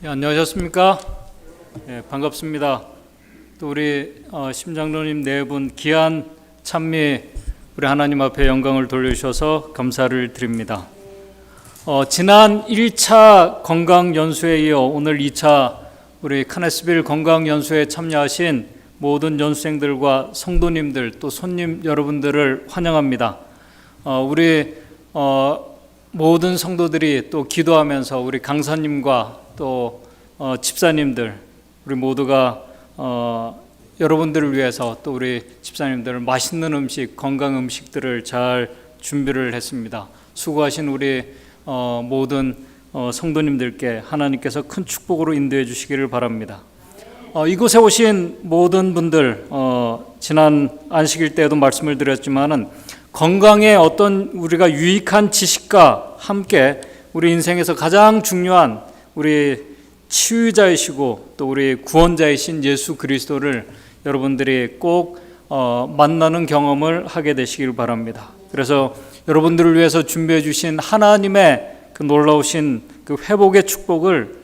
안녕하셨습니까? 반갑습니다. 또 우리 심장로님 네 분 귀한 찬미 우리 하나님 앞에 영광을 돌려주셔서 감사를 드립니다. 지난 1차 건강연수에 이어 오늘 2차 우리 카네스빌 건강연수에 참여하신 모든 연수생들과 성도님들 또 손님 여러분들을 환영합니다. 우리 모든 성도들이 또 기도하면서 우리 강사님과 또 집사님들 우리 모두가 여러분들을 위해서 또 우리 집사님들 맛있는 음식 건강 음식들을 잘 준비를 했습니다. 수고하신 우리 모든 성도님들께 하나님께서 큰 축복으로 인도해 주시기를 바랍니다. 이곳에 오신 모든 분들 지난 안식일 때에도 말씀을 드렸지만은 건강에 어떤 우리가 유익한 지식과 함께 우리 인생에서 가장 중요한 우리 치유자이시고 또 우리 구원자이신 예수 그리스도를 여러분들이 꼭 만나는 경험을 하게 되시길 바랍니다. 그래서 여러분들을 위해서 준비해 주신 하나님의 그 놀라우신 그 회복의 축복을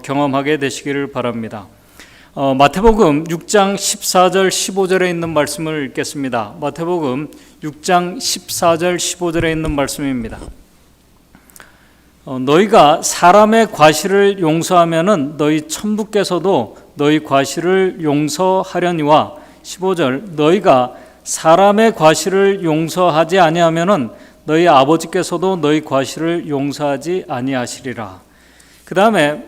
경험하게 되시기를 바랍니다. 마태복음 6장 14절 15절에 있는 말씀을 읽겠습니다. 마태복음 6장 14절 15절에 있는 말씀입니다. 너희가 사람의 과실을 용서하면은 너희 천부께서도 너희 과실을 용서하려니와 15절 너희가 사람의 과실을 용서하지 아니하면은 너희 아버지께서도 너희 과실을 용서하지 아니하시리라. 그 다음에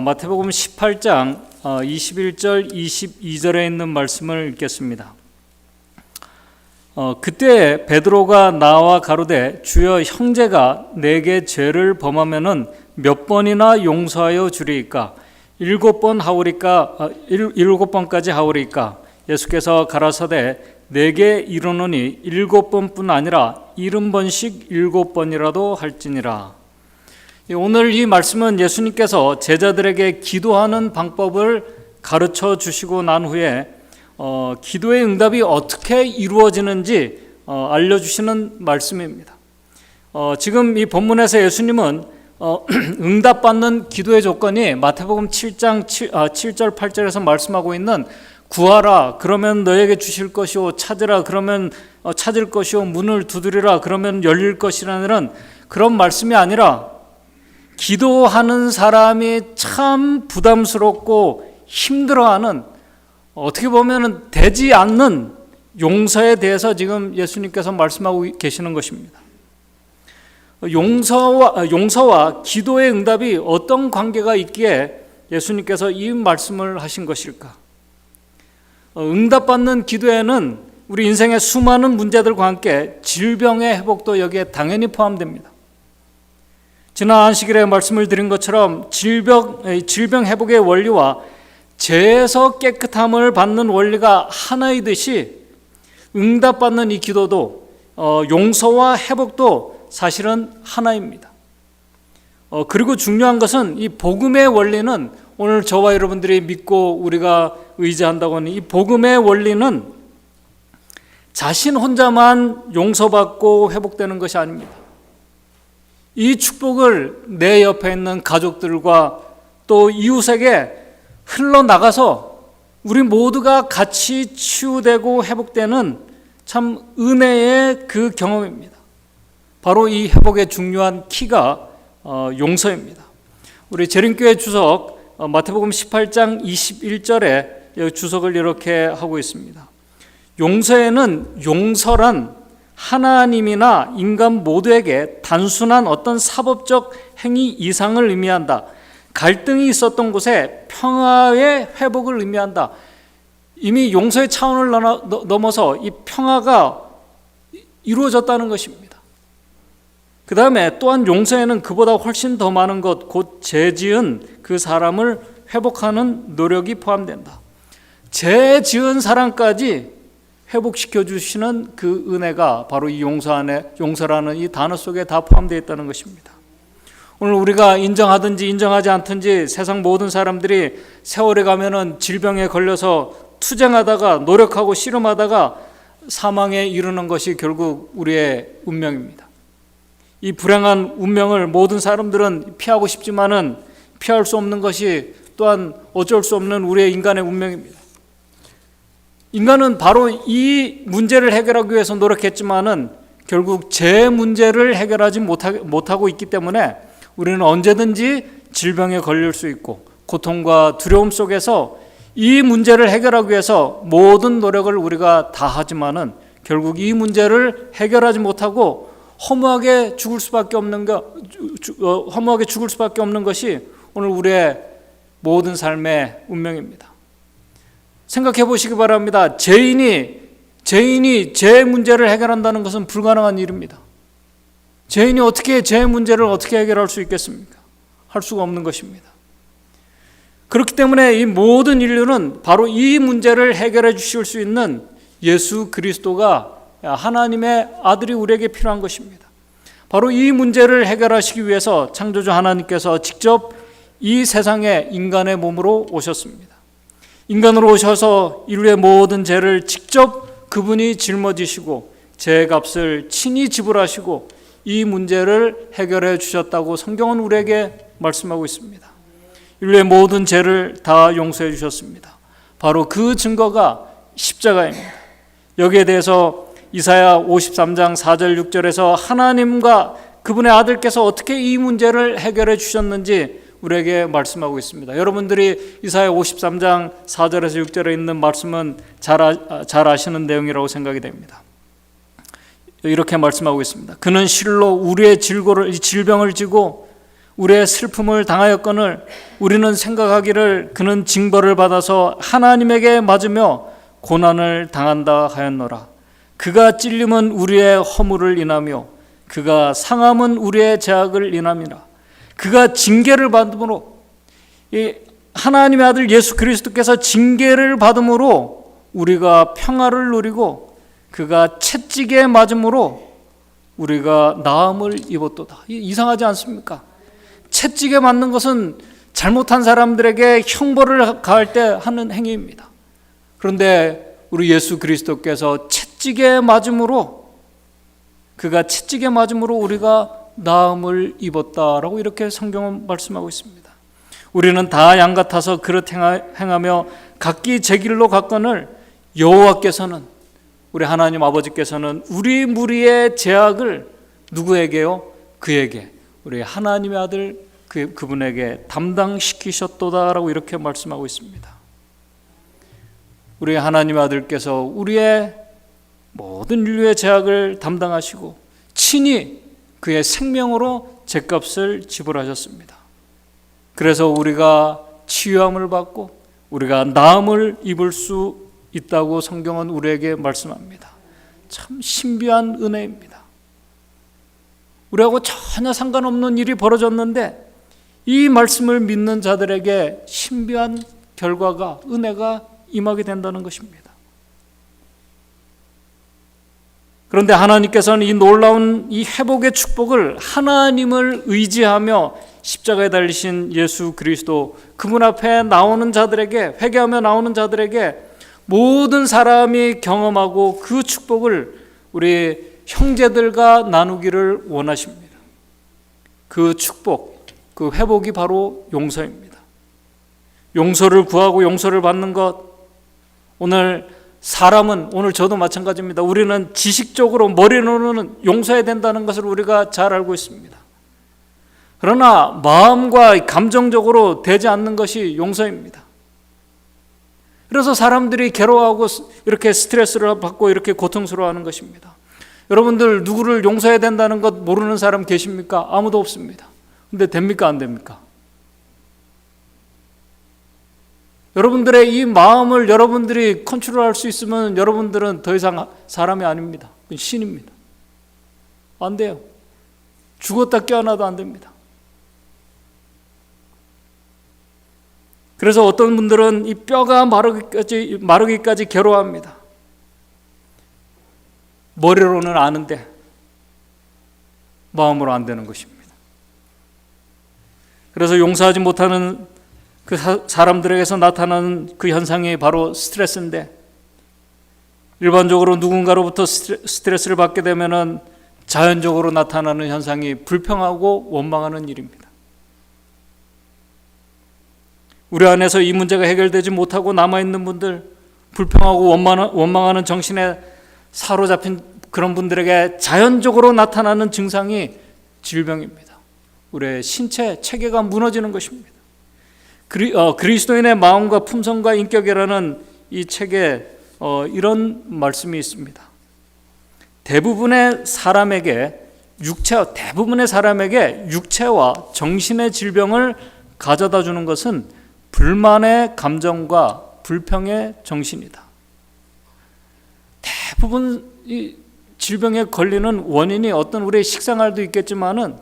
마태복음 18장 21절 22절에 있는 말씀을 읽겠습니다. 그때 베드로가 나와 가로되 주여 형제가 내게 죄를 범하면은 몇 번이나 용서하여 주리이까 7번 하오리까 7번까지 하오리이까 예수께서 가라사대 내게 이르노니 7번뿐 아니라 70번씩 7번이라도 할지니라. 오늘 이 말씀은 예수님께서 제자들에게 기도하는 방법을 가르쳐 주시고 난 후에 기도의 응답이 어떻게 이루어지는지 알려주시는 말씀입니다. 지금 이 본문에서 예수님은 응답받는 기도의 조건이 마태복음 7장 7절 8절에서 말씀하고 있는 구하라 그러면 너에게 주실 것이요 찾으라 그러면 찾을 것이요 문을 두드리라 그러면 열릴 것이라는 그런 말씀이 아니라 기도하는 사람이 참 부담스럽고 힘들어하는 어떻게 보면 되지 않는 용서에 대해서 지금 예수님께서 말씀하고 계시는 것입니다. 용서와 기도의 응답이 어떤 관계가 있기에 예수님께서 이 말씀을 하신 것일까? 응답받는 기도에는 우리 인생의 수많은 문제들과 함께 질병의 회복도 여기에 당연히 포함됩니다. 지난 안식일에 말씀을 드린 것처럼 질병 회복의 원리와 죄에서 깨끗함을 받는 원리가 하나이듯이 응답받는 이 기도도 용서와 회복도 사실은 하나입니다. 그리고 중요한 것은 이 복음의 원리는 오늘 저와 여러분들이 믿고 우리가 의지한다고 하는 이 복음의 원리는 자신 혼자만 용서받고 회복되는 것이 아닙니다. 이 축복을 내 옆에 있는 가족들과 또 이웃에게 흘러나가서 우리 모두가 같이 치유되고 회복되는 참 은혜의 그 경험입니다. 바로 이 회복의 중요한 키가 용서입니다. 우리 재림교회 주석 마태복음 18장 21절에 주석을 이렇게 하고 있습니다. 용서에는 용서란 하나님이나 인간 모두에게 단순한 어떤 사법적 행위 이상을 의미한다. 갈등이 있었던 곳에 평화의 회복을 의미한다. 이미 용서의 차원을 넘어서 이 평화가 이루어졌다는 것입니다. 그 다음에 또한 용서에는 그보다 훨씬 더 많은 것, 곧 죄 지은 그 사람을 회복하는 노력이 포함된다. 죄 지은 사람까지 회복시켜 주시는 그 은혜가 바로 이 용서라는 이 단어 속에 다 포함되어 있다는 것입니다. 오늘 우리가 인정하든지 인정하지 않든지 세상 모든 사람들이 세월에 가면은 질병에 걸려서 투쟁하다가 노력하고 씨름하다가 사망에 이르는 것이 결국 우리의 운명입니다. 이 불행한 운명을 모든 사람들은 피하고 싶지만은 피할 수 없는 것이 또한 어쩔 수 없는 우리의 인간의 운명입니다. 인간은 바로 이 문제를 해결하기 위해서 노력했지만은 결국 제 문제를 해결하지 못하고 있기 때문에 우리는 언제든지 질병에 걸릴 수 있고 고통과 두려움 속에서 이 문제를 해결하기 위해서 모든 노력을 우리가 다 하지만은 결국 이 문제를 해결하지 못하고 허무하게 죽을 수밖에 없는 것이 오늘 우리의 모든 삶의 운명입니다. 생각해 보시기 바랍니다. 죄인이 제 문제를 해결한다는 것은 불가능한 일입니다. 죄인이 어떻게 제 문제를 어떻게 해결할 수 있겠습니까? 할 수가 없는 것입니다. 그렇기 때문에 이 모든 인류는 바로 이 문제를 해결해 주실 수 있는 예수 그리스도가 하나님의 아들이 우리에게 필요한 것입니다. 바로 이 문제를 해결하시기 위해서 창조주 하나님께서 직접 이 세상에 인간의 몸으로 오셨습니다. 인간으로 오셔서 인류의 모든 죄를 직접 그분이 짊어지시고 죄값을 친히 지불하시고 이 문제를 해결해 주셨다고 성경은 우리에게 말씀하고 있습니다. 인류의 모든 죄를 다 용서해 주셨습니다. 바로 그 증거가 십자가입니다. 여기에 대해서 이사야 53장 4절 6절에서 하나님과 그분의 아들께서 어떻게 이 문제를 해결해 주셨는지 우리에게 말씀하고 있습니다. 여러분들이 이사야 53장 4절에서 6절에 있는 말씀은 잘 아시는 내용이라고 생각이 됩니다. 이렇게 말씀하고 있습니다. 그는 실로 우리의 질병을 지고 우리의 슬픔을 당하였거늘 우리는 생각하기를 그는 징벌을 받아서 하나님에게 맞으며 고난을 당한다 하였노라. 그가 찔림은 우리의 허물을 인하며 그가 상함은 우리의 죄악을 인함이라. 그가 징계를 받음으로, 하나님의 아들 예수 그리스도께서 징계를 받음으로 우리가 평화를 누리고 그가 채찍에 맞음으로 우리가 나음을 입었도다. 이상하지 않습니까? 채찍에 맞는 것은 잘못한 사람들에게 형벌을 가할 때 하는 행위입니다. 그런데 우리 예수 그리스도께서 채찍에 맞음으로, 그가 채찍에 맞음으로 우리가 나음을 입었다라고 이렇게 성경은 말씀하고 있습니다. 우리는 다 양 같아서 그릇 행하며 각기 제 길로 갔거늘 여호와께서는, 우리 하나님 아버지께서는 우리 무리의 죄악을 누구에게요? 그에게, 우리 하나님의 아들 그분에게 담당시키셨도다라고 이렇게 말씀하고 있습니다. 우리 하나님의 아들께서 우리의 모든 인류의 죄악을 담당하시고 친히 그의 생명으로 죄값을 지불하셨습니다. 그래서 우리가 치유함을 받고 우리가 나음을 입을 수 있다고 성경은 우리에게 말씀합니다. 참 신비한 은혜입니다. 우리하고 전혀 상관없는 일이 벌어졌는데 이 말씀을 믿는 자들에게 신비한 결과가, 은혜가 임하게 된다는 것입니다. 그런데 하나님께서는 이 놀라운 이 회복의 축복을 하나님을 의지하며 십자가에 달리신 예수 그리스도, 그분 앞에 나오는 자들에게, 회개하며 나오는 자들에게 모든 사람이 경험하고 그 축복을 우리 형제들과 나누기를 원하십니다. 그 축복, 그 회복이 바로 용서입니다. 용서를 구하고 용서를 받는 것, 오늘 사람은, 오늘 저도 마찬가지입니다. 우리는 지식적으로 머리로는 용서해야 된다는 것을 우리가 잘 알고 있습니다. 그러나 마음과 감정적으로 되지 않는 것이 용서입니다. 그래서 사람들이 괴로워하고 이렇게 스트레스를 받고 이렇게 고통스러워하는 것입니다. 여러분들 누구를 용서해야 된다는 것 모르는 사람 계십니까? 아무도 없습니다. 근데 됩니까? 안 됩니까? 여러분들의 이 마음을 여러분들이 컨트롤할 수 있으면 여러분들은 더 이상 사람이 아닙니다. 신입니다. 안 돼요. 죽었다 깨어나도 안 됩니다. 그래서 어떤 분들은 이 뼈가 마르기까지 괴로워합니다. 머리로는 아는데 마음으로 안 되는 것입니다. 그래서 용서하지 못하는 그 사람들에게서 나타나는 그 현상이 바로 스트레스인데, 일반적으로 누군가로부터 스트레스를 받게 되면은 자연적으로 나타나는 현상이 불평하고 원망하는 일입니다. 우리 안에서 이 문제가 해결되지 못하고 남아있는 분들, 불평하고 원망하는 정신에 사로잡힌 그런 분들에게 자연적으로 나타나는 증상이 질병입니다. 우리의 신체 체계가 무너지는 것입니다. 그리스도인의 마음과 품성과 인격이라는 이 책에 이런 말씀이 있습니다. 대부분의 사람에게 육체와 정신의 질병을 가져다 주는 것은 불만의 감정과 불평의 정신이다. 대부분 이 질병에 걸리는 원인이 어떤 우리의 식생활도 있겠지만은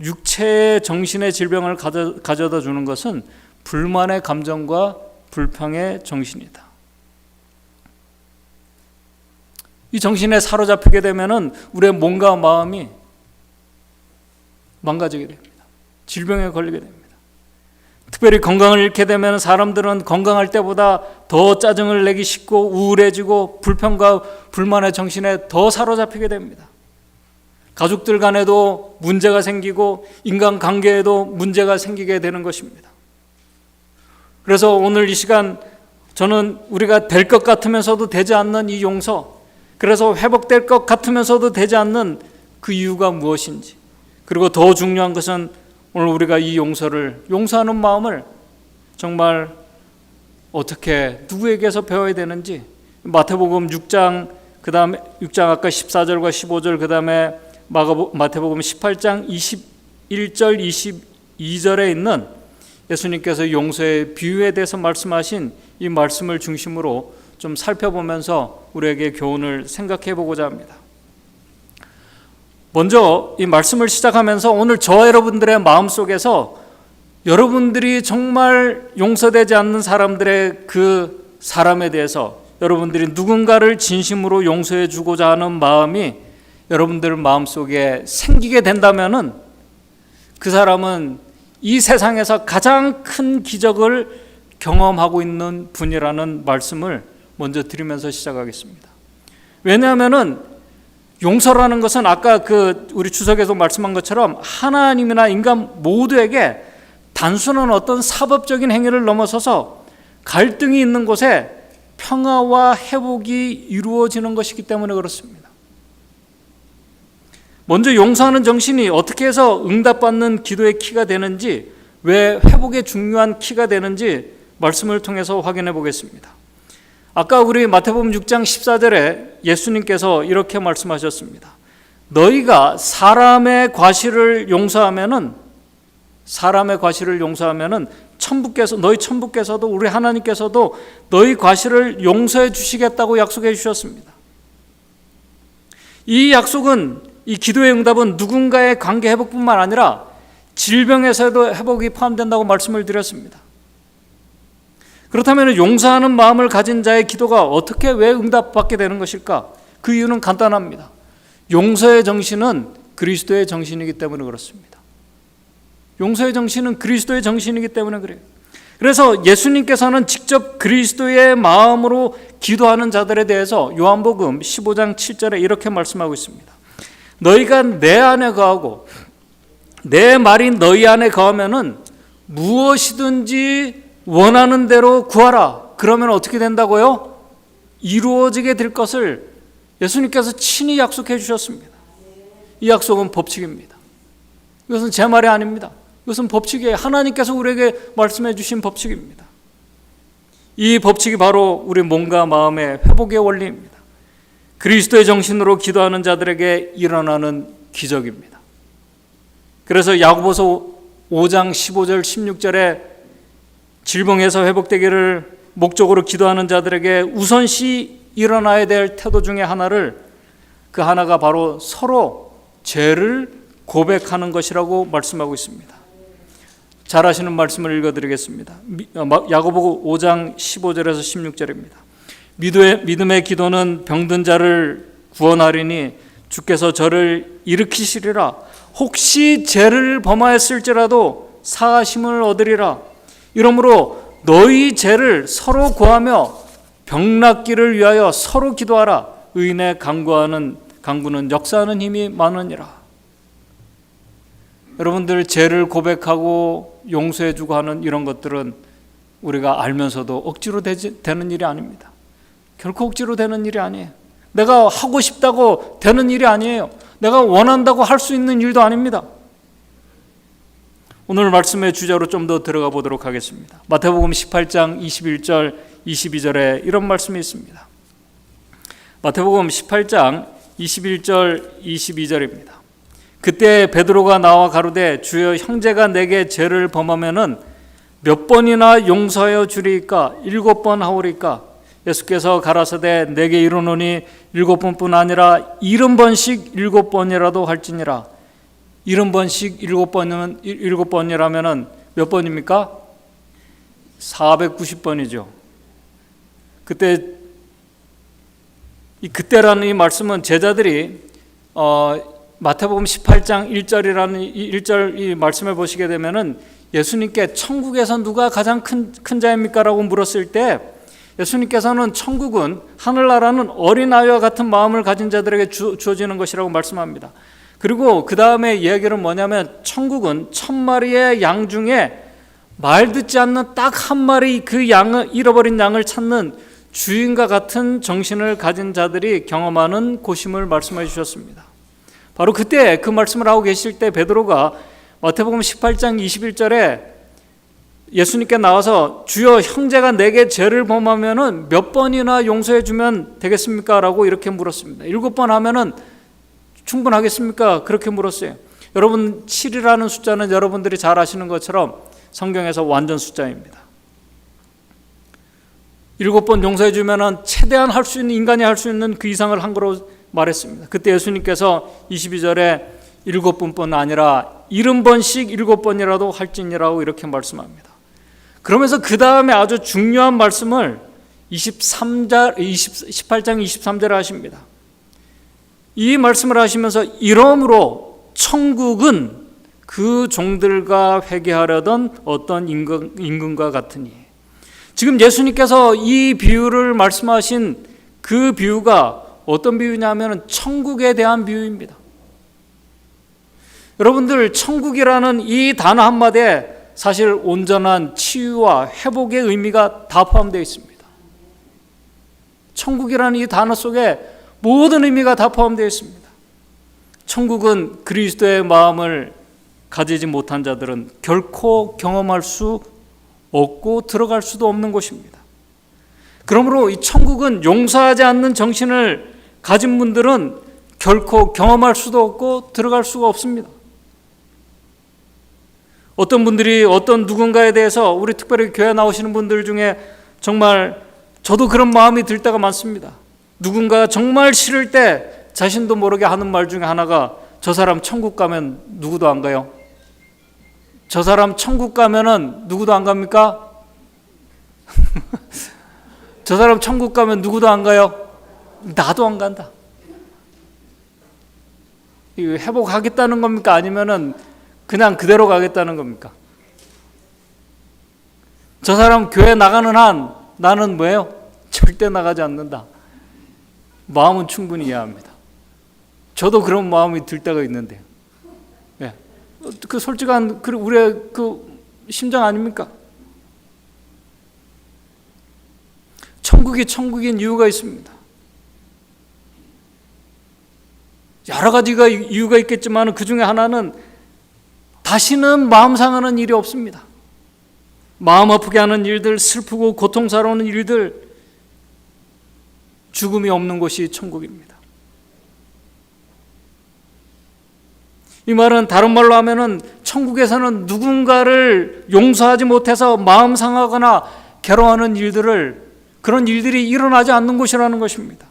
육체의 정신의 질병을 가져다 주는 것은 불만의 감정과 불평의 정신이다. 이 정신에 사로잡히게 되면은 우리의 몸과 마음이 망가지게 됩니다. 질병에 걸리게 됩니다. 특별히 건강을 잃게 되면 사람들은 건강할 때보다 더 짜증을 내기 쉽고 우울해지고 불평과 불만의 정신에 더 사로잡히게 됩니다. 가족들 간에도 문제가 생기고 인간관계에도 문제가 생기게 되는 것입니다. 그래서 오늘 이 시간 저는 우리가 될 것 같으면서도 되지 않는 이 용서, 그래서 회복될 것 같으면서도 되지 않는 그 이유가 무엇인지, 그리고 더 중요한 것은 오늘 우리가 이 용서하는 마음을 정말 어떻게 누구에게서 배워야 되는지, 마태복음 6장, 그 다음에 6장 아까 14절과 15절, 그 다음에 마태복음 18장 21절 22절에 있는 예수님께서 용서의 비유에 대해서 말씀하신 이 말씀을 중심으로 좀 살펴보면서 우리에게 교훈을 생각해 보고자 합니다. 먼저 이 말씀을 시작하면서 오늘 저와 여러분들의 마음속에서 여러분들이 정말 용서되지 않는 사람들의 그 사람에 대해서 여러분들이 누군가를 진심으로 용서해 주고자 하는 마음이 여러분들 마음속에 생기게 된다면은 그 사람은 이 세상에서 가장 큰 기적을 경험하고 있는 분이라는 말씀을 먼저 드리면서 시작하겠습니다. 왜냐하면은 용서라는 것은 아까 우리 주석에서 말씀한 것처럼 하나님이나 인간 모두에게 단순한 어떤 사법적인 행위를 넘어서서 갈등이 있는 곳에 평화와 회복이 이루어지는 것이기 때문에 그렇습니다. 먼저 용서하는 정신이 어떻게 해서 응답받는 기도의 키가 되는지, 왜 회복의 중요한 키가 되는지 말씀을 통해서 확인해 보겠습니다. 아까 우리 마태복음 6장 14절에 예수님께서 이렇게 말씀하셨습니다. 너희가 사람의 과실을 용서하면은 너희 천부께서도 우리 하나님께서도 너희 과실을 용서해 주시겠다고 약속해 주셨습니다. 이 약속은, 이 기도의 응답은 누군가의 관계 회복뿐만 아니라 질병에서도 회복이 포함된다고 말씀을 드렸습니다. 그렇다면 용서하는 마음을 가진 자의 기도가 어떻게 왜 응답받게 되는 것일까? 그 이유는 간단합니다. 용서의 정신은 그리스도의 정신이기 때문에 그렇습니다. 용서의 정신은 그리스도의 정신이기 때문에 그래요. 그래서 예수님께서는 직접 그리스도의 마음으로 기도하는 자들에 대해서 요한복음 15장 7절에 이렇게 말씀하고 있습니다. 너희가 내 안에 거하고 내 말이 너희 안에 거하면은 무엇이든지 원하는 대로 구하라. 그러면 어떻게 된다고요? 이루어지게 될 것을 예수님께서 친히 약속해 주셨습니다. 이 약속은 법칙입니다. 이것은 제 말이 아닙니다. 이것은 법칙이에요. 하나님께서 우리에게 말씀해 주신 법칙입니다. 이 법칙이 바로 우리 몸과 마음의 회복의 원리입니다. 그리스도의 정신으로 기도하는 자들에게 일어나는 기적입니다. 그래서 야고보서 5장 15절 16절에 질병에서 회복되기를 목적으로 기도하는 자들에게 우선시 일어나야 될 태도 중에 그 하나가 바로 서로 죄를 고백하는 것이라고 말씀하고 있습니다. 잘 아시는 말씀을 읽어드리겠습니다. 야고보 5장 15절에서 16절입니다. 믿음의 기도는 병든 자를 구원하리니 주께서 저를 일으키시리라. 혹시 죄를 범하였을지라도 사하심을 얻으리라. 이러므로 너희 죄를 서로 고하며 병낫기를 위하여 서로 기도하라. 의인의 강구는 역사하는 힘이 많으니라. 여러분들 죄를 고백하고 용서해주고 하는 이런 것들은 우리가 알면서도 억지로 되는 일이 아닙니다. 결코 억지로 되는 일이 아니에요. 내가 하고 싶다고 되는 일이 아니에요. 내가 원한다고 할 수 있는 일도 아닙니다. 오늘 말씀의 주제로 좀 더 들어가 보도록 하겠습니다. 마태복음 18장 21절 22절에 이런 말씀이 있습니다. 마태복음 18장 21절 22절입니다. 그때 베드로가 나와 가로되 주여 형제가 내게 죄를 범하면은 몇 번이나 용서하여 주리이까? 7번 하오리까? 예수께서 가라사대 내게 이르노니 7번뿐 아니라 70번씩 7번이라도 할지니라. 70번씩 7번이라면 몇 번입니까? 490번이죠. 그때라는 이 말씀은 제자들이 마태복음 18장 1절 이 말씀을 보시게 되면은 예수님께 천국에서 누가 가장 큰 자입니까? 라고 물었을 때 예수님께서는 천국은 하늘나라는 어린아이와 같은 마음을 가진 자들에게 주어지는 것이라고 말씀합니다. 그리고 그 다음에 이야기는 뭐냐면 천국은 1000마리의 양 중에 말 듣지 않는 딱 한 마리 그 잃어버린 양을 찾는 주인과 같은 정신을 가진 자들이 경험하는 곳임을 말씀해 주셨습니다. 바로 그때 그 말씀을 하고 계실 때 베드로가 마태복음 18장 21절에 예수님께 나와서 주여 형제가 내게 죄를 범하면은 몇 번이나 용서해 주면 되겠습니까? 라고 이렇게 물었습니다. 7번 하면은 충분하겠습니까? 그렇게 물었어요. 여러분 7이라는 숫자는 여러분들이 잘 아시는 것처럼 성경에서 완전 숫자입니다. 7번 용서해 주면은 최대한 할 수 있는 인간이 할 수 있는 그 이상을 한 거로 말했습니다. 그때 예수님께서 22절에 7번뿐 아니라 70번씩 7번이라도 할지니라고 이렇게 말씀합니다. 그러면서 그 다음에 아주 중요한 말씀을 18장 23절에 하십니다. 이 말씀을 하시면서 이러므로 천국은 그 종들과 회개하려던 어떤 임금과 같으니, 지금 예수님께서 이 비유를 말씀하신 그 비유가 어떤 비유냐면 천국에 대한 비유입니다. 여러분들 천국이라는 이 단어 한마디에 사실 온전한 치유와 회복의 의미가 다 포함되어 있습니다. 천국이라는 이 단어 속에 모든 의미가 다 포함되어 있습니다. 천국은 그리스도의 마음을 가지지 못한 자들은 결코 경험할 수 없고 들어갈 수도 없는 곳입니다. 그러므로 이 천국은 용서하지 않는 정신을 가진 분들은 결코 경험할 수도 없고 들어갈 수가 없습니다. 어떤 분들이 어떤 누군가에 대해서 우리 특별히 교회 나오시는 분들 중에 정말 저도 그런 마음이 들 때가 많습니다. 누군가가 정말 싫을 때 자신도 모르게 하는 말 중에 하나가 저 사람 천국 가면 누구도 안 가요? 저 사람 천국 가면은 누구도 안 갑니까? 저 사람 천국 가면 누구도 안 가요? 나도 안 간다. 이거 회복하겠다는 겁니까? 아니면은 그냥 그대로 가겠다는 겁니까? 저 사람 교회 나가는 한 나는 뭐예요? 절대 나가지 않는다. 마음은 충분히 이해합니다. 저도 그런 마음이 들 때가 있는데요. 예. 그 솔직한 우리의 그 심정 아닙니까? 천국이 천국인 이유가 있습니다. 여러 가지가 이유가 있겠지만 그 중에 하나는 다시는 마음 상하는 일이 없습니다. 마음 아프게 하는 일들, 슬프고 고통스러운 일들, 죽음이 없는 곳이 천국입니다. 이 말은 다른 말로 하면은 천국에서는 누군가를 용서하지 못해서 마음 상하거나 괴로워하는 그런 일들이 일어나지 않는 곳이라는 것입니다.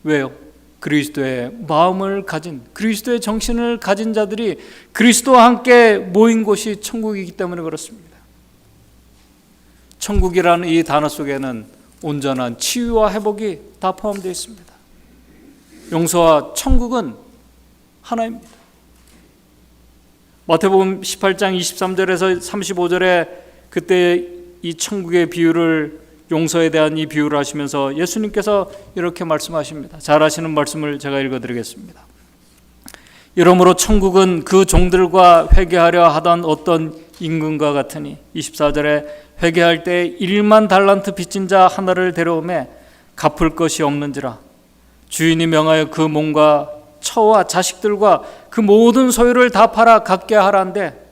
왜요? 그리스도의 마음을 가진, 그리스도의 정신을 가진 자들이 그리스도와 함께 모인 곳이 천국이기 때문에 그렇습니다. 천국이라는 이 단어 속에는 온전한 치유와 회복이 다 포함되어 있습니다. 용서와 천국은 하나입니다. 마태복음 18장 23절에서 35절에 그때 이 천국의 비유를, 용서에 대한 이 비유를 하시면서 예수님께서 이렇게 말씀하십니다. 잘 아시는 말씀을 제가 읽어드리겠습니다. 이러므로 천국은 그 종들과 회개하려 하던 어떤 임금과 같으니 24절에 회개할 때 1만 달란트 빚진 자 하나를 데려오매 갚을 것이 없는지라 주인이 명하여 그 몸과 처와 자식들과 그 모든 소유를 다 팔아 갖게 하라는데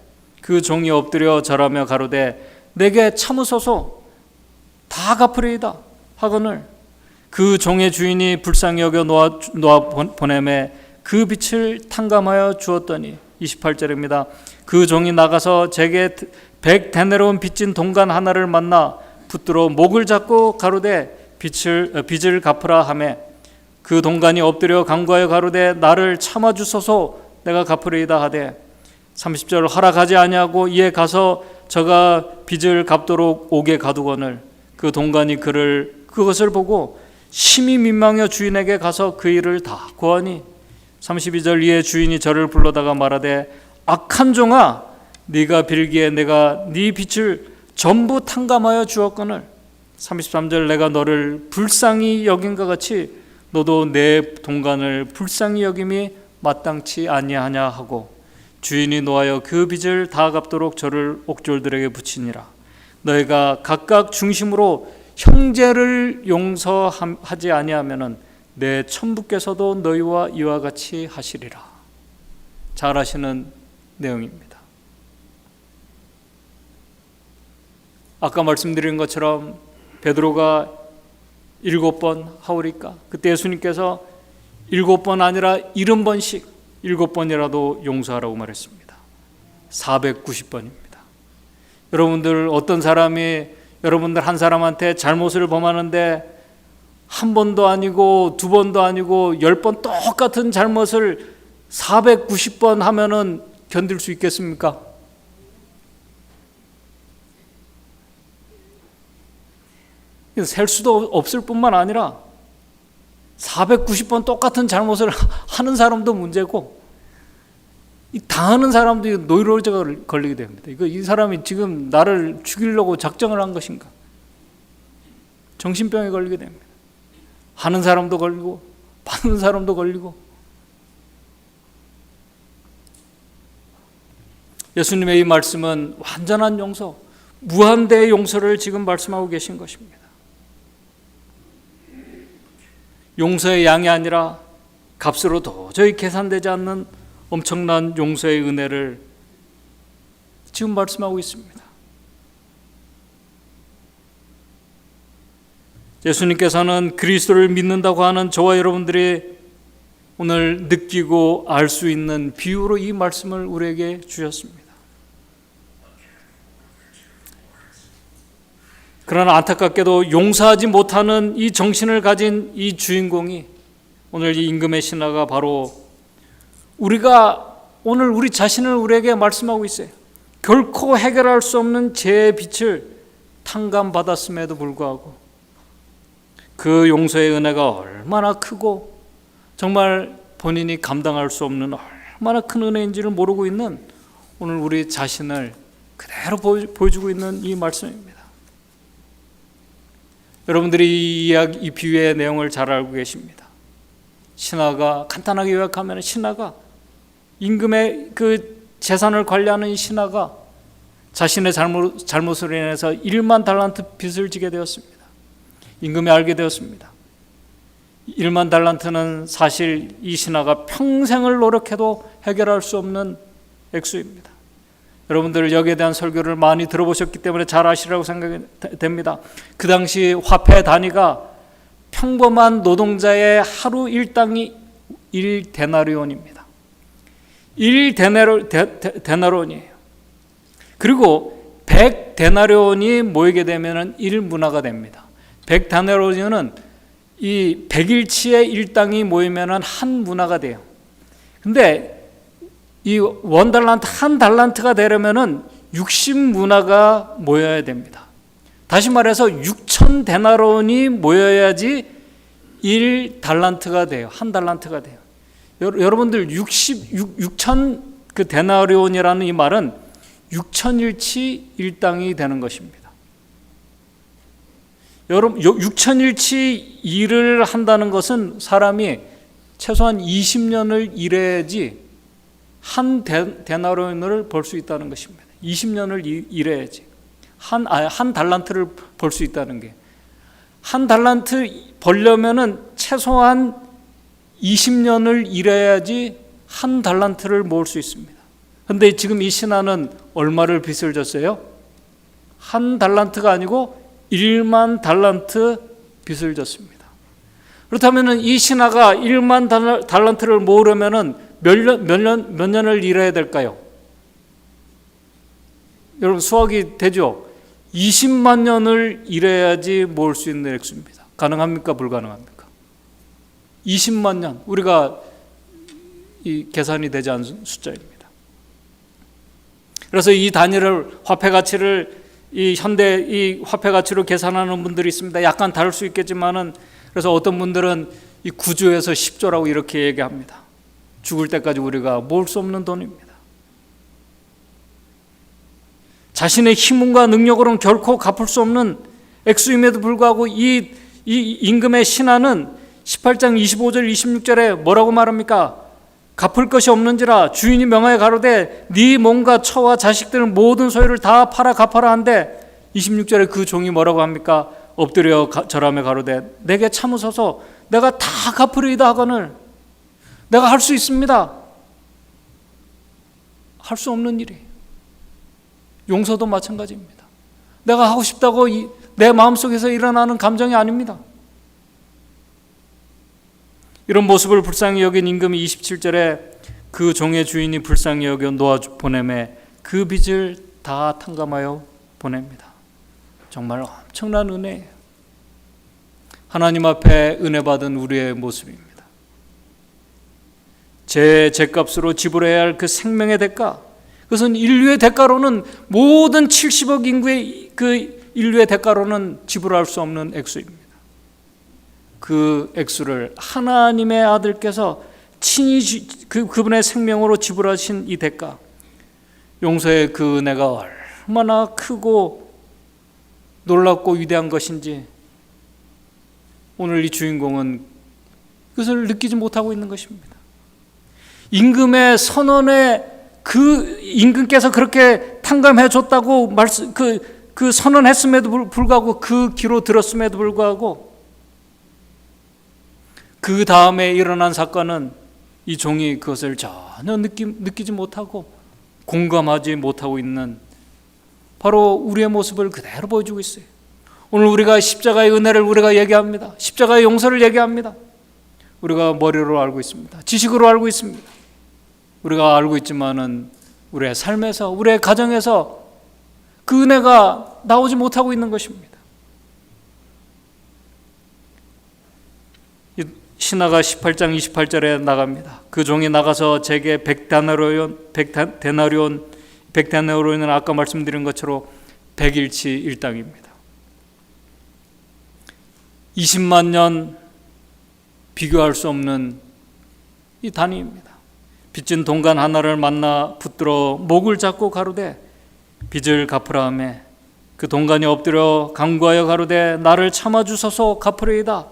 그 종이 엎드려 절하며 가로되 내게 참으소서 다 갚으리이다 하거늘 그 종의 주인이 불쌍히 여겨 놓아 보내매 그 빚을 탕감하여 주었더니 28절입니다. 그 종이 나가서 제게 100데나리온 빚진 동간 하나를 만나 붙들어 목을 잡고 가로되 빚을 갚으라 하매 그 동간이 엎드려 간구하여 가로되 나를 참아 주소서 내가 갚으리이다 하되 30절 허락하지 아니하고 이에 가서 저가 빚을 갚도록 옥에 가두거늘 그 동간이 그것을 보고 심히 민망하여 주인에게 가서 그 일을 다 고하니 32절 이에 주인이 저를 불러다가 말하되 악한 종아 네가 빌기에 내가 네 빚을 전부 탕감하여 주었거늘 33절 내가 너를 불쌍히 여긴과 같이 너도 내 동간을 불쌍히 여김이 마땅치 아니하냐 하고 주인이 노하여 그 빚을 다 갚도록 저를 옥졸들에게 붙이니라. 너희가 각각 중심으로 형제를 용서하지 아니하면은 내 천부께서도 너희와 이와 같이 하시리라. 잘 아시는 내용입니다. 아까 말씀드린 것처럼 베드로가 7번 하오리까? 그때 예수님께서 7번 아니라 70번씩 7번이라도 용서하라고 말했습니다. 490번입니다. 여러분들 어떤 사람이 여러분들 한 사람한테 잘못을 범하는데 한 번도 아니고 두 번도 아니고 10번 똑같은 잘못을 490번 하면은 견딜 수 있겠습니까? 셀 수도 없을 뿐만 아니라 490번 똑같은 잘못을 하는 사람도 문제고 이 당하는 사람도 노이로제가 걸리게 됩니다. 이 사람이 지금 나를 죽이려고 작정을 한 것인가? 정신병에 걸리게 됩니다. 하는 사람도 걸리고 받는 사람도 걸리고. 예수님의 이 말씀은 완전한 용서, 무한대의 용서를 지금 말씀하고 계신 것입니다. 용서의 양이 아니라 값으로 도저히 계산되지 않는 엄청난 용서의 은혜를 지금 말씀하고 있습니다. 예수님께서는 그리스도를 믿는다고 하는 저와 여러분들이 오늘 느끼고 알 수 있는 비유로 이 말씀을 우리에게 주셨습니다. 그러나 안타깝게도 용서하지 못하는 이 정신을 가진 이 주인공이 오늘 이 임금의 신하가 바로 오늘 우리 자신을 우리에게 말씀하고 있어요. 결코 해결할 수 없는 죄의 빚을 탕감받았음에도 불구하고 그 용서의 은혜가 얼마나 크고 정말 본인이 감당할 수 없는 얼마나 큰 은혜인지를 모르고 있는 오늘 우리 자신을 그대로 보여주고 있는 이 말씀입니다. 여러분들이 이 비유의 내용을 잘 알고 계십니다. 신하가, 간단하게 요약하면 신하가, 임금의 그 재산을 관리하는 이 신하가 자신의 잘못으로 인해서 1만 달란트 빚을 지게 되었습니다. 임금이 알게 되었습니다. 1만 달란트는 사실 이 신하가 평생을 노력해도 해결할 수 없는 액수입니다. 여러분들 여기에 대한 설교를 많이 들어보셨기 때문에 잘 아시라고 생각이 됩니다. 그 당시 화폐 단위가 평범한 노동자의 하루 일당이 1데나리온입니다. 1데나리온이에요. 그리고 100데나리온이 모이게 되면 1문화가 됩니다. 100데나리온은 이 100일치의 일당이 모이면 한 문화가 돼요. 근데 이 원달란트, 한 달란트가 되려면은 60문화가 모여야 됩니다. 다시 말해서 6,000데나리온이 모여야지 1달란트가 돼요. 한 달란트가 돼요. 여러분들 6,000 그 데나리온이라는 이 말은 6,000일치 일당이 되는 것입니다. 여러분 6,000일치 일을 한다는 것은 사람이 최소한 20년을 일해야지 한 데나리온을 벌 수 있다는 것입니다. 20년을 일해야지. 한 달란트를 벌 수 있다는 게, 한 달란트 벌려면은 최소한 20년을 일해야지 한 달란트를 모을 수 있습니다. 그런데 지금 이 신하는 얼마를 빚을 졌어요? 한 달란트가 아니고 1만 달란트 빚을 졌습니다. 그렇다면 이 신하가 1만 달란트를 모으려면 몇 년을 일해야 될까요? 여러분 수학이 되죠? 20만 년을 일해야지 모을 수 있는 액수입니다. 가능합니까? 불가능합니까? 20만 년, 우리가 이 계산이 되지 않은 숫자입니다. 그래서 이 단위를 화폐 가치를 이 현대 이 화폐 가치로 계산하는 분들이 있습니다. 약간 다를 수 있겠지만은, 그래서 어떤 분들은 이 9조에서 10조라고 이렇게 얘기합니다. 죽을 때까지 우리가 모을 수 없는 돈입니다. 자신의 힘과 능력으로는 결코 갚을 수 없는 액수임에도 불구하고 이 임금의 신하는 18장 25절 26절에 뭐라고 말합니까? 갚을 것이 없는지라 주인이 명하여 가로되 네 몸과 처와 자식들 모든 소유를 다 팔아 갚아라 한데, 26절에 그 종이 뭐라고 합니까? 엎드려 절하며 가로되 내게 참으소서 내가 다 갚으리이다 하거늘. 내가 할 수 있습니다. 할 수 없는 일이에요. 용서도 마찬가지입니다. 내가 하고 싶다고 내 마음속에서 일어나는 감정이 아닙니다. 이런 모습을 불쌍히 여긴 임금이 27절에 그 종의 주인이 불쌍히 여겨 놓아 보내매 그 빚을 다 탕감하여 보냅니다. 정말 엄청난 은혜예요. 하나님 앞에 은혜 받은 우리의 모습입니다. 제 값으로 지불해야 할 그 생명의 대가, 그것은 인류의 대가로는, 모든 70억 인구의 그 인류의 대가로는 지불할 수 없는 액수입니다. 그 액수를 하나님의 아들께서 친히 그분의 생명으로 지불하신 이 대가, 용서의 그 은혜가 얼마나 크고 놀랍고 위대한 것인지 오늘 이 주인공은 그것을 느끼지 못하고 있는 것입니다. 임금의 선언에, 그 임금께서 그렇게 탕감해 줬다고 그 선언했음에도 불구하고, 그 귀로 들었음에도 불구하고, 그 다음에 일어난 사건은 이 종이 그것을 전혀 느끼지 못하고 공감하지 못하고 있는, 바로 우리의 모습을 그대로 보여주고 있어요. 오늘 우리가 십자가의 은혜를 우리가 얘기합니다. 십자가의 용서를 얘기합니다. 우리가 머리로 알고 있습니다. 지식으로 알고 있습니다. 우리가 알고 있지만은 우리의 삶에서, 우리의 가정에서 그 은혜가 나오지 못하고 있는 것입니다. 신하가 18장 28절에 나갑니다. 그 종이 나가서 제게 100데나리온은 아까 말씀드린 것처럼 100일치 일당입니다. 20만 년 비교할 수 없는 이 단위입니다. 빚진 동간 하나를 만나 붙들어 목을 잡고 가로되 빚을 갚으라 하매 그 동간이 엎드려 간구하여 가로되 나를 참아주소서 갚으리이다.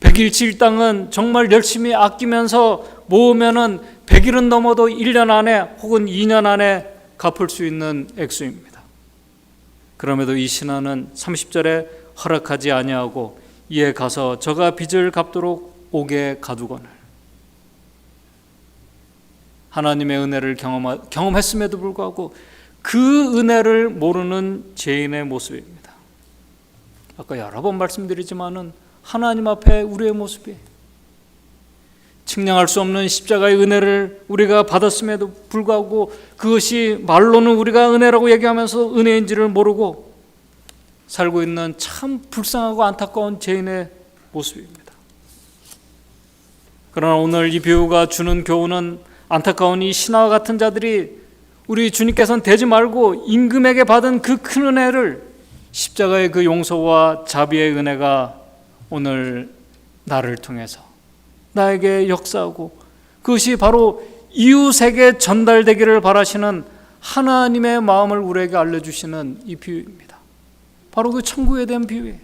100일치 일당은 정말 열심히 아끼면서 모으면은 100일은 넘어도 1년 안에 혹은 2년 안에 갚을 수 있는 액수입니다. 그럼에도 이 신하는 30절에 허락하지 아니하고 이에 가서 저가 빚을 갚도록 옥에 가두거늘. 하나님의 은혜를 경험했음에도 불구하고 그 은혜를 모르는 죄인의 모습입니다. 아까 여러 번 말씀드리지만은 하나님 앞에 우리의 모습이, 측량할 수 없는 십자가의 은혜를 우리가 받았음에도 불구하고 그것이 말로는 우리가 은혜라고 얘기하면서 은혜인지를 모르고 살고 있는 참 불쌍하고 안타까운 죄인의 모습입니다. 그러나 오늘 이 비유가 주는 교훈은, 안타까운 이 신하와 같은 자들이 우리 주님께서는 되지 말고 임금에게 받은 그 큰 은혜를, 십자가의 그 용서와 자비의 은혜가 오늘 나를 통해서 나에게 역사하고 그것이 바로 이웃에게 전달되기를 바라시는 하나님의 마음을 우리에게 알려주시는 이 비유입니다. 바로 그 천국에 대한 비유예요.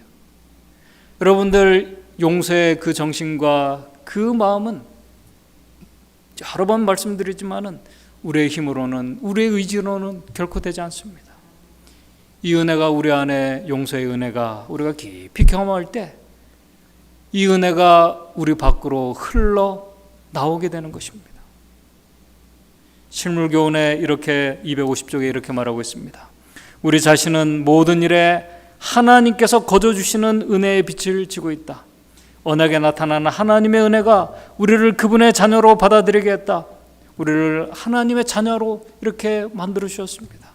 여러분들 용서의 그 정신과 그 마음은 여러 번 말씀드리지만은 우리의 힘으로는, 우리의 의지로는 결코 되지 않습니다. 이 은혜가 우리 안에, 용서의 은혜가 우리가 깊이 경험할 때 이 은혜가 우리 밖으로 흘러 나오게 되는 것입니다. 실물교훈에 이렇게 250쪽에 이렇게 말하고 있습니다. 우리 자신은 모든 일에 하나님께서 거저주시는 은혜의 빛을 지고 있다. 언약에 나타나는 하나님의 은혜가 우리를 그분의 자녀로 받아들이게 했다. 우리를 하나님의 자녀로 이렇게 만들어 주셨습니다.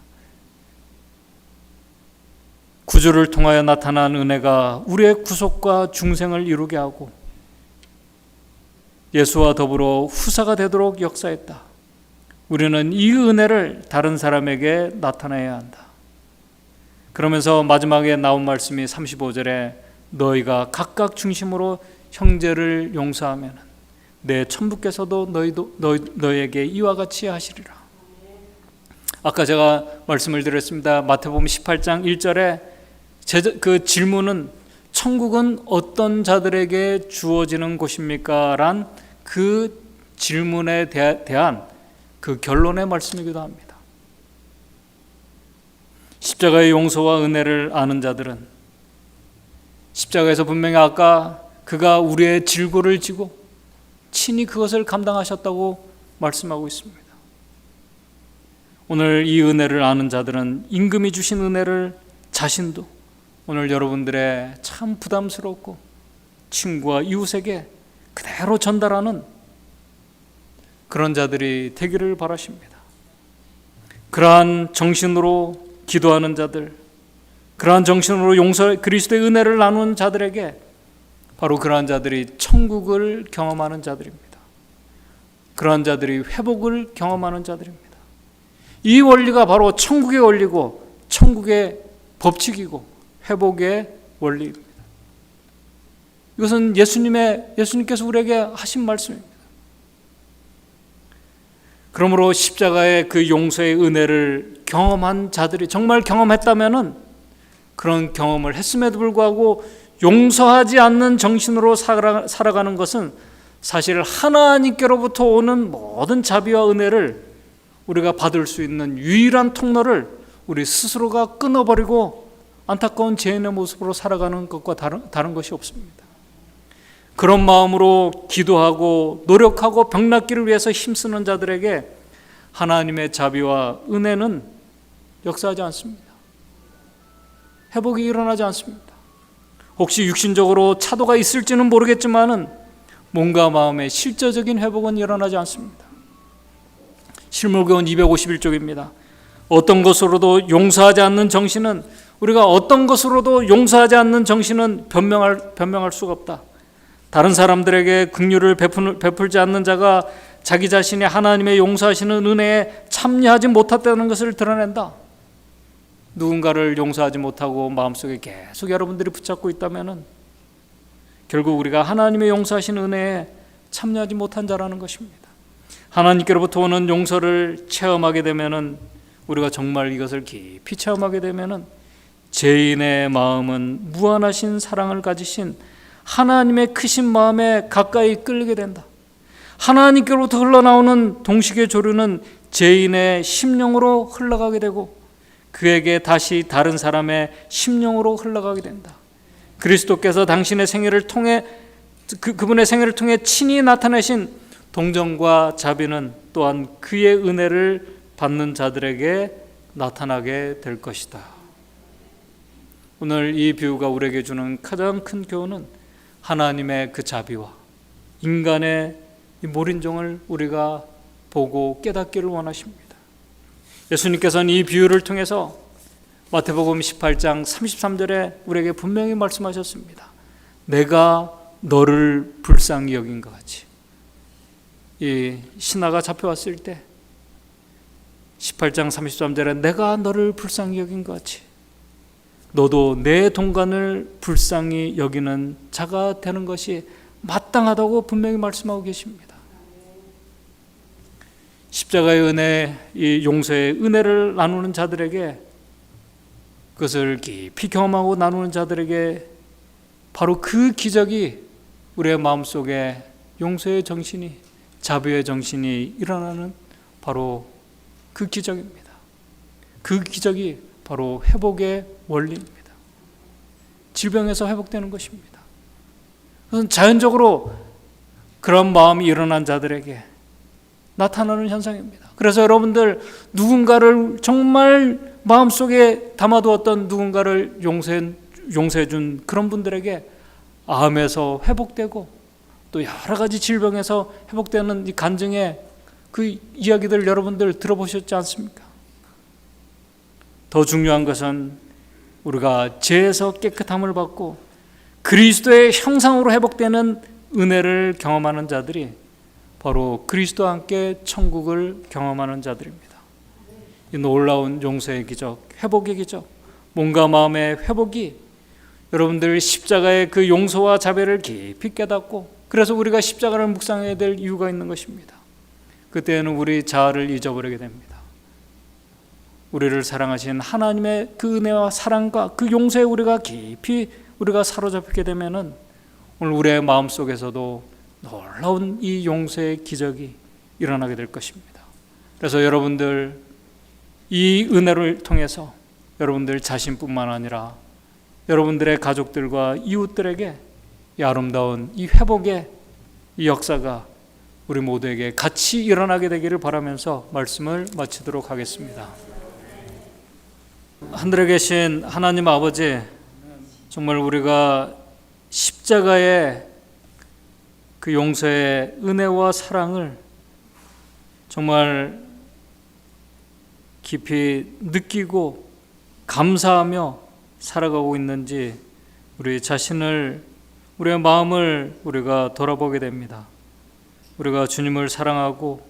구주를 통하여 나타난 은혜가 우리의 구속과 중생을 이루게 하고 예수와 더불어 후사가 되도록 역사했다. 우리는 이 은혜를 다른 사람에게 나타내야 한다. 그러면서 마지막에 나온 말씀이 35절에 너희가 각각 중심으로 형제를 용서하면 내 천부께서도 너희에게 이와 같이 하시리라. 아까 제가 말씀을 드렸습니다. 마태복음 18장 1절에 그 질문은 천국은 어떤 자들에게 주어지는 곳입니까? 란 그 질문에 대한 그 결론의 말씀이기도 합니다. 십자가의 용서와 은혜를 아는 자들은 십자가에서 분명히 아까 그가 우리의 질고를 지고 친히 그것을 감당하셨다고 말씀하고 있습니다. 오늘 이 은혜를 아는 자들은 임금이 주신 은혜를 자신도 오늘 여러분들의 참 부담스럽고 친구와 이웃에게 그대로 전달하는 그런 자들이 되기를 바라십니다. 그러한 정신으로 기도하는 자들, 그러한 정신으로 그리스도의 은혜를 나누는 자들에게 바로 그러한 자들이 천국을 경험하는 자들입니다. 그러한 자들이 회복을 경험하는 자들입니다. 이 원리가 바로 천국의 원리고 천국의 법칙이고 회복의 원리입니다. 이것은 예수님께서 우리에게 하신 말씀입니다. 그러므로 십자가의 그 용서의 은혜를 경험한 자들이 정말 경험했다면은 그런 경험을 했음에도 불구하고 용서하지 않는 정신으로 살아가는 것은 사실 하나님께로부터 오는 모든 자비와 은혜를 우리가 받을 수 있는 유일한 통로를 우리 스스로가 끊어버리고 안타까운 죄인의 모습으로 살아가는 것과 다른 것이 없습니다. 그런 마음으로 기도하고 노력하고 병 낫기를 위해서 힘쓰는 자들에게 하나님의 자비와 은혜는 역사하지 않습니다. 회복이 일어나지 않습니다. 혹시 육신적으로 차도가 있을지는 모르겠지만은 몸과 마음의 실제적인 회복은 일어나지 않습니다. 실물교훈 251쪽입니다. 어떤 것으로도 용서하지 않는 정신은 우리가 어떤 것으로도 용서하지 않는 정신은 변명할 수가 없다. 다른 사람들에게 긍휼을 베풀지 않는 자가 자기 자신이 하나님의 용서하시는 은혜에 참여하지 못했다는 것을 드러낸다. 누군가를 용서하지 못하고 마음속에 계속 여러분들이 붙잡고 있다면 결국 우리가 하나님의 용서하시는 은혜에 참여하지 못한 자라는 것입니다. 하나님께로부터 오는 용서를 체험하게 되면 우리가 정말 이것을 깊이 체험하게 되면 죄인의 마음은 무한하신 사랑을 가지신 하나님의 크신 마음에 가까이 끌리게 된다. 하나님께로부터 흘러나오는 동식의 조류는 죄인의 심령으로 흘러가게 되고 그에게 다시 다른 사람의 심령으로 흘러가게 된다. 그리스도께서 당신의 생애를 통해 그분의 생애를 통해 친히 나타내신 동정과 자비는 또한 그의 은혜를 받는 자들에게 나타나게 될 것이다. 오늘 이 비유가 우리에게 주는 가장 큰 교훈은 하나님의 그 자비와 인간의 이 모린종을 우리가 보고 깨닫기를 원하십니다. 예수님께서는 이 비유를 통해서 마태복음 18장 33절에 우리에게 분명히 말씀하셨습니다. 내가 너를 불쌍히 여긴 것 같이. 이 신하가 잡혀왔을 때 18장 33절에 내가 너를 불쌍히 여긴 것 같이 너도 내 동간을 불쌍히 여기는 자가 되는 것이 마땅하다고 분명히 말씀하고 계십니다. 십자가의 은혜, 이 용서의 은혜를 나누는 자들에게 그것을 깊이 경험하고 나누는 자들에게 바로 그 기적이 우리의 마음속에 용서의 정신이 자비의 정신이 일어나는 바로 그 기적입니다. 그 기적이 바로 회복의 원리입니다. 질병에서 회복되는 것입니다. 그것은 자연적으로 그런 마음이 일어난 자들에게 나타나는 현상입니다. 그래서 여러분들 누군가를 정말 마음속에 담아두었던 누군가를 용서해 준 그런 분들에게 암에서 회복되고 또 여러 가지 질병에서 회복되는 이 간증의 그 이야기들 여러분들 들어보셨지 않습니까? 더 중요한 것은 우리가 죄에서 깨끗함을 받고 그리스도의 형상으로 회복되는 은혜를 경험하는 자들이 바로 그리스도와 함께 천국을 경험하는 자들입니다. 이 놀라운 용서의 기적, 회복의 기적, 몸과 마음의 회복이 여러분들 십자가의 그 용서와 자비를 깊이 깨닫고 그래서 우리가 십자가를 묵상해야 될 이유가 있는 것입니다. 그때는 우리 자아를 잊어버리게 됩니다. 우리를 사랑하신 하나님의 그 은혜와 사랑과 그 용서에 우리가 깊이 사로잡히게 되면은 오늘 우리의 마음속에서도 놀라운 이 용서의 기적이 일어나게 될 것입니다. 그래서 여러분들 이 은혜를 통해서 여러분들 자신뿐만 아니라 여러분들의 가족들과 이웃들에게 이 아름다운 이 회복의 이 역사가 우리 모두에게 같이 일어나게 되기를 바라면서 말씀을 마치도록 하겠습니다. 하늘에 계신 하나님 아버지, 정말 우리가 십자가의 그 용서의 은혜와 사랑을 정말 깊이 느끼고 감사하며 살아가고 있는지 우리 자신을, 우리의 마음을 우리가 돌아보게 됩니다. 우리가 주님을 사랑하고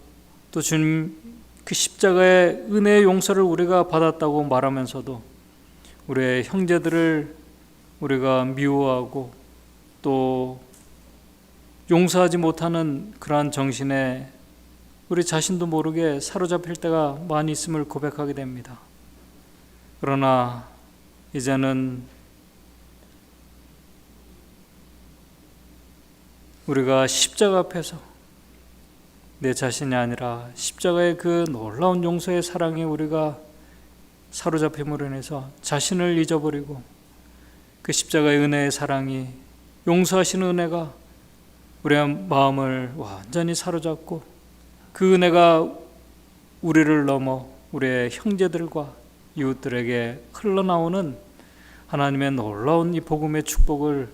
또 주님 그 십자가의 은혜의 용서를 우리가 받았다고 말하면서도 우리의 형제들을 우리가 미워하고 또 용서하지 못하는 그러한 정신에 우리 자신도 모르게 사로잡힐 때가 많이 있음을 고백하게 됩니다. 그러나 이제는 우리가 십자가 앞에서 내 자신이 아니라 십자가의 그 놀라운 용서의 사랑에 우리가 사로잡힘으로 인해서 자신을 잊어버리고 그 십자가의 은혜의 사랑이, 용서하시는 은혜가 우리의 마음을 완전히 사로잡고 그 은혜가 우리를 넘어 우리의 형제들과 이웃들에게 흘러나오는 하나님의 놀라운 이 복음의 축복을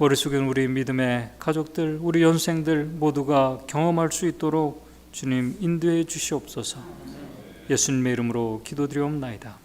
머릿속에 우리 믿음의 가족들, 우리 연생들 모두가 경험할 수 있도록 주님 인도해 주시옵소서. 예수님의 이름으로 기도드리옵나이다.